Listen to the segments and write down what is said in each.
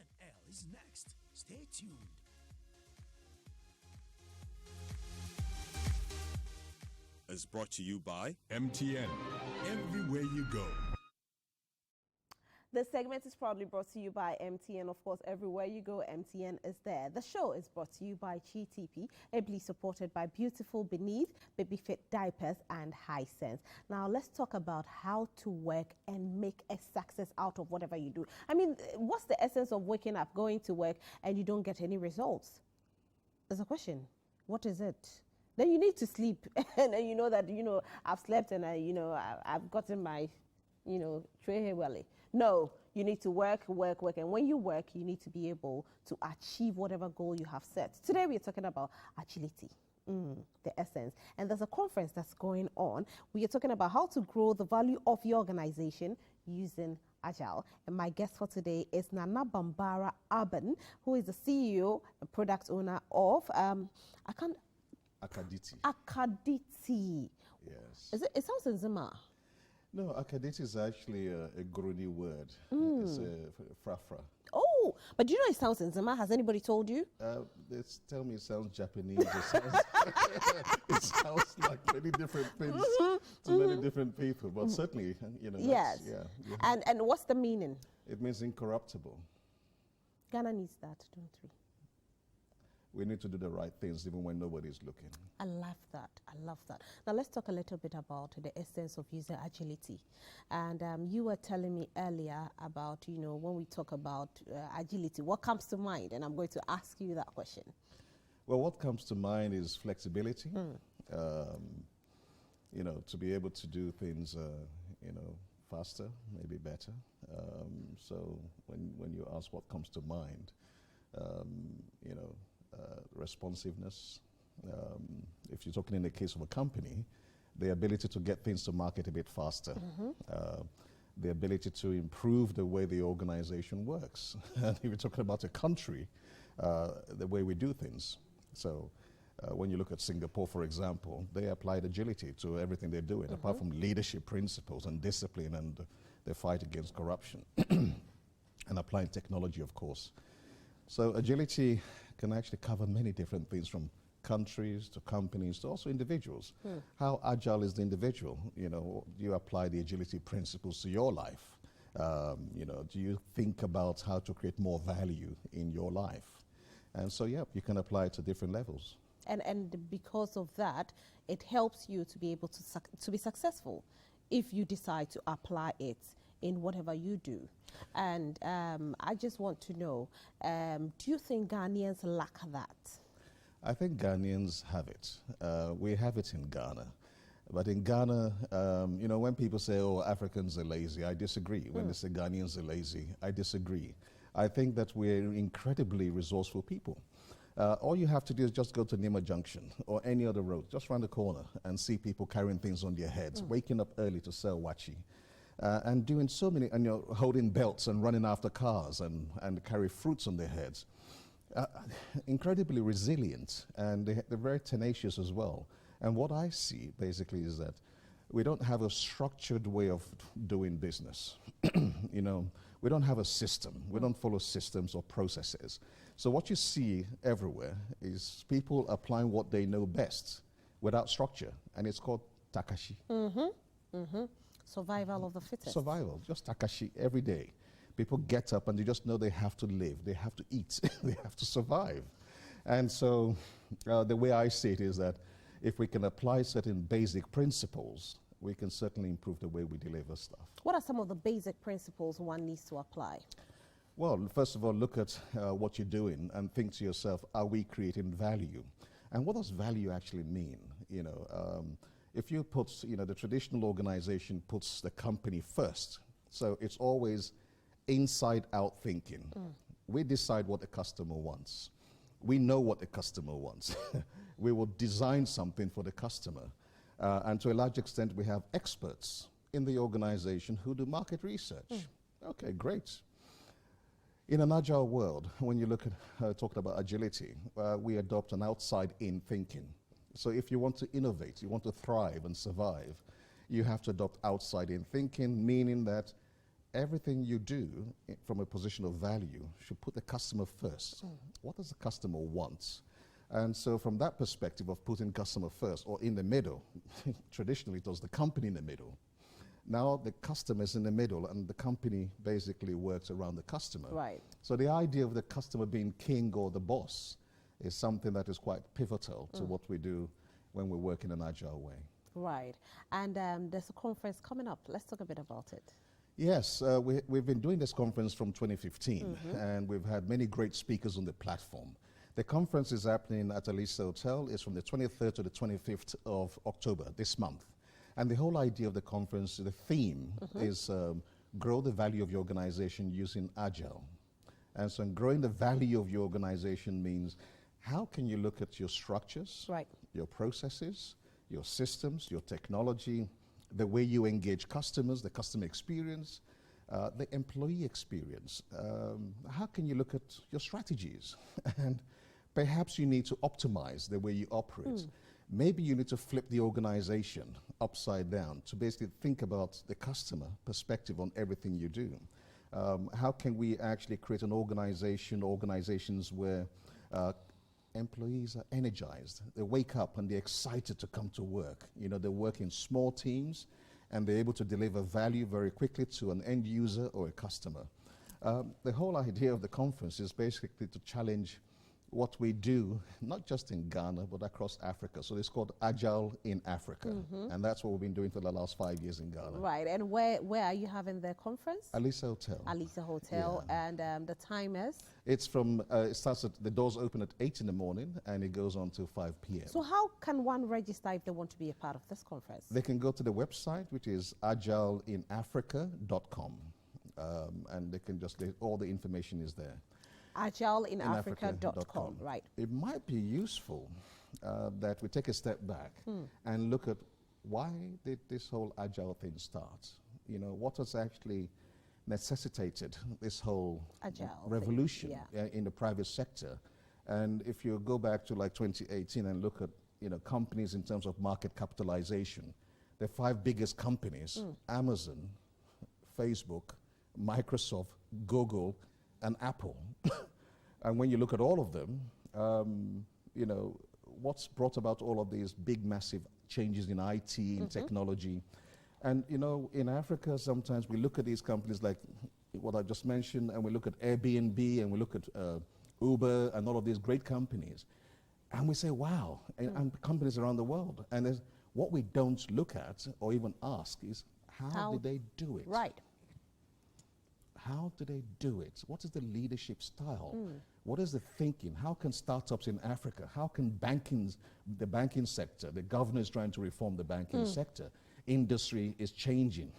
T&L is next. Stay tuned. Is brought to you by MTN. Everywhere you go. This segment is proudly brought to you by MTN. Of course, everywhere you go, MTN is there. The show is brought to you by GTP, ably supported by Beautiful Beneath, Baby Fit Diapers, and Hisense. Now, let's talk about how to work and make a success out of whatever you do. I mean, what's the essence of waking up, going to work, and you don't get any results? There's a question. What is it? Then you need to sleep, and then you know that, I've slept and I've gotten my, tray hair welly. No, you need to work. And when you work, you need to be able to achieve whatever goal you have set. Today, we're talking about agility, the essence. And there's a conference that's going on. We are talking about how to grow the value of your organization using Agile. And my guest for today is Nana Bambara Aben, who is the CEO and product owner of, Akaditi. Akaditi. Yes. It sounds in Zima. No, Akaditi is actually a Gruni word. It's a frafra. Oh, but do you know it sounds in Zima? Has anybody told you? Tell me it sounds Japanese. It sounds like many different things to many different people. But certainly, Yes. Yeah. And what's the meaning? It means incorruptible. Ghana needs that, don't we? We need to do the right things even when nobody's looking. I love that. Now let's talk a little bit about the essence of user agility. And you were telling me earlier about, when we talk about agility, what comes to mind? And I'm going to ask you that question. Well, what comes to mind is flexibility. To be able to do things, faster, maybe better. So when you ask what comes to mind, responsiveness. If you're talking in the case of a company, the ability to get things to market a bit faster. The ability to improve the way the organization works. And if you're talking about a country, the way we do things. So when you look at Singapore, for example, they applied agility to everything they're doing, apart from leadership principles and discipline and the fight against corruption. And applying technology, of course. So agility can actually cover many different things, from countries to companies to also individuals. How agile is the individual? Do you apply the agility principles to your life? Do you think about how to create more value in your life? And so, you can apply it to different levels. And because of that, it helps you to be able to be successful if you decide to apply it in whatever you do. And I just want to know, do you think Ghanaians lack that? I think Ghanaians have it. We have it in Ghana. But in Ghana, when people say, oh, Africans are lazy, I disagree. When they say Ghanaians are lazy, I disagree. I think that we're incredibly resourceful people. All you have to do is just go to Nima Junction or any other road, just round the corner, and see people carrying things on their heads, waking up early to sell wachi. And doing so many, and holding belts and running after cars and carry fruits on their heads. Incredibly resilient, and they're very tenacious as well. And what I see basically is that we don't have a structured way of doing business. We don't have a system. We don't follow systems or processes. So what you see everywhere is people applying what they know best without structure, and it's called Takashi. Survival of the fittest. Survival, just Takashi every day. People get up and they just know they have to live, they have to eat, they have to survive. And so the way I see it is that if we can apply certain basic principles, we can certainly improve the way we deliver stuff. What are some of the basic principles one needs to apply? Well, first of all, look at what you're doing and think to yourself, are we creating value? And what does value actually mean? If you put, the traditional organization puts the company first, so it's always inside-out thinking. We decide what the customer wants. We know what the customer wants. We will design something for the customer. And to a large extent, we have experts in the organization who do market research. Okay, great. In an agile world, when you look at talking about agility, we adopt an outside-in thinking. So if you want to innovate, you want to thrive and survive, you have to adopt outside-in thinking, meaning that everything you do from a position of value should put the customer first. What does the customer want? And so from that perspective of putting customer first or in the middle, traditionally it was the company in the middle. Now the customer is in the middle and the company basically works around the customer. Right. So the idea of the customer being king or the boss is something that is quite pivotal to what we do when we work in an agile way. Right. And there's a conference coming up. Let's talk a bit about it. Yes, we've been doing this conference from 2015 and we've had many great speakers on the platform. The conference is happening at Alisa Hotel. It's from the 23rd to the 25th of October, this month. And the whole idea of the conference, the theme is grow the value of your organization using Agile. And so growing the value of your organization means how can you look at your structures, Right. your processes, your systems, your technology, the way you engage customers, the customer experience, the employee experience. How can you look at your strategies? And perhaps you need to optimize the way you operate. Maybe you need to flip the organization upside down to basically think about the customer perspective on everything you do. How can we actually create an organizations where employees are energized, they wake up and they're excited to come to work. You know, they work in small teams and they're able to deliver value very quickly to an end user or a customer. The whole idea of the conference is basically to challenge what we do, not just in Ghana, but across Africa. So it's called Agile in Africa. And that's what we've been doing for the last 5 years in Ghana. Right. And where are you having the conference? Alisa Hotel. Alisa Hotel. Yeah. And the time is? It's from, it starts at, the doors open at 8 in the morning and it goes on till 5 p.m. So how can one register if they want to be a part of this conference? They can go to the website, which is agileinaafrica.com. And they can just, all the information is there. Agileinafrica.com, right. It might be useful that we take a step back and look at why did this whole Agile thing start? You know, what has actually necessitated this whole Agile revolution thing, in the private sector? And if you go back to like 2018 and look at, you know, companies in terms of market capitalization, the 5 biggest companies, Amazon, Facebook, Microsoft, Google, and Apple. And when you look at all of them, you know, what's brought about all of these big, massive changes in IT, in technology. And, you know, in Africa, sometimes we look at these companies like what I just mentioned, and we look at Airbnb, and we look at Uber, and all of these great companies. And we say, wow, and companies around the world. And what we don't look at or even ask is, how did they do it? Right. How do they do it? What is the leadership style? What is the thinking? How can startups in Africa, how can the banking sector, the governor is trying to reform the banking sector, industry is changing.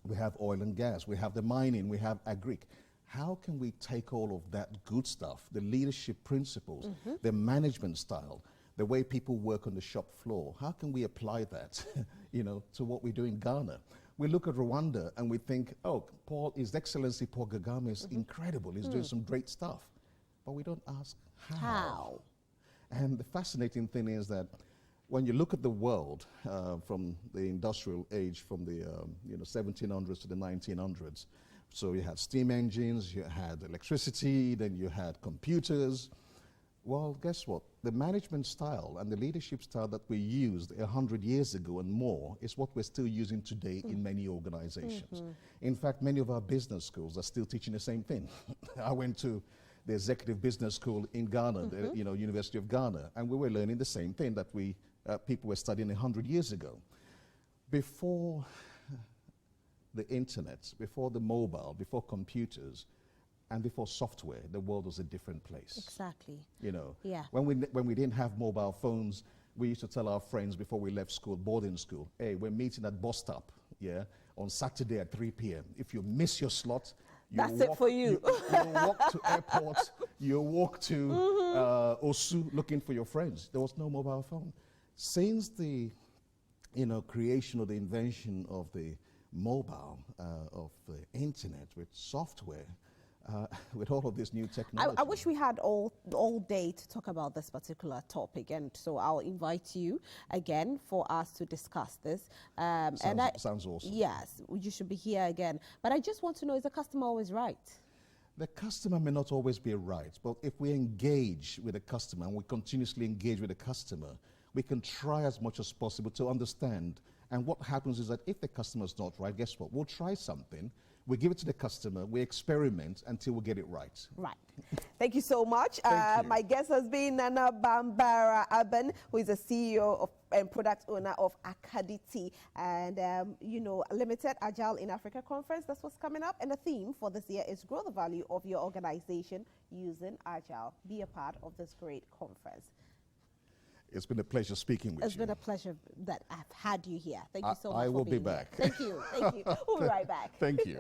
We have oil and gas, we have the mining, we have agric. How can we take all of that good stuff, the leadership principles, the management style, the way people work on the shop floor, how can we apply that, you know, to what we do in Ghana? We look at Rwanda and we think, oh, His Excellency Paul Kagame is incredible. He's doing some great stuff. But we don't ask how. And the fascinating thing is that when you look at the world from the industrial age, from the 1700s to the 1900s, so you had steam engines, you had electricity, then you had computers. Well, guess what? The management style and the leadership style that we used 100 years ago and more is what we're still using today in many organizations. In fact, many of our business schools are still teaching the same thing. I went to the Executive Business School in Ghana, the University of Ghana, and we were learning the same thing that people were studying 100 years ago. Before the internet, before the mobile, before computers, and before software, the world was a different place. Exactly. You know, Yeah. when we didn't have mobile phones, we used to tell our friends before we left school, boarding school, hey, we're meeting at bus stop, on Saturday at 3 p.m. If you miss your slot, That's it for you. You walk to airport, you walk to Osu looking for your friends. There was no mobile phone. Since the creation or the invention of the mobile, of the internet with software, with all of this new technology. I wish we had all day to talk about this particular topic, and so I'll invite you again for us to discuss this. Sounds awesome. Yes, you should be here again. But I just want to know, is the customer always right? The customer may not always be right, but if we engage with the customer and we continuously engage with the customer, we can try as much as possible to understand. And what happens is that if the customer is not right, guess what? We'll try something. We give it to the customer, we experiment until we get it right. Right. Thank you so much. Thank you. My guest has been Nana Bambara Aben, who is the CEO and product owner of Akaditi and, Limited Agile in Africa Conference. That's what's coming up. And the theme for this year is grow the value of your organization using Agile. Be a part of this great conference. It's been a pleasure speaking with you. It's been a pleasure that I've had you here. Thank you so much I for will being be back. Here. Thank you. Thank you. We'll be right back. Thank you.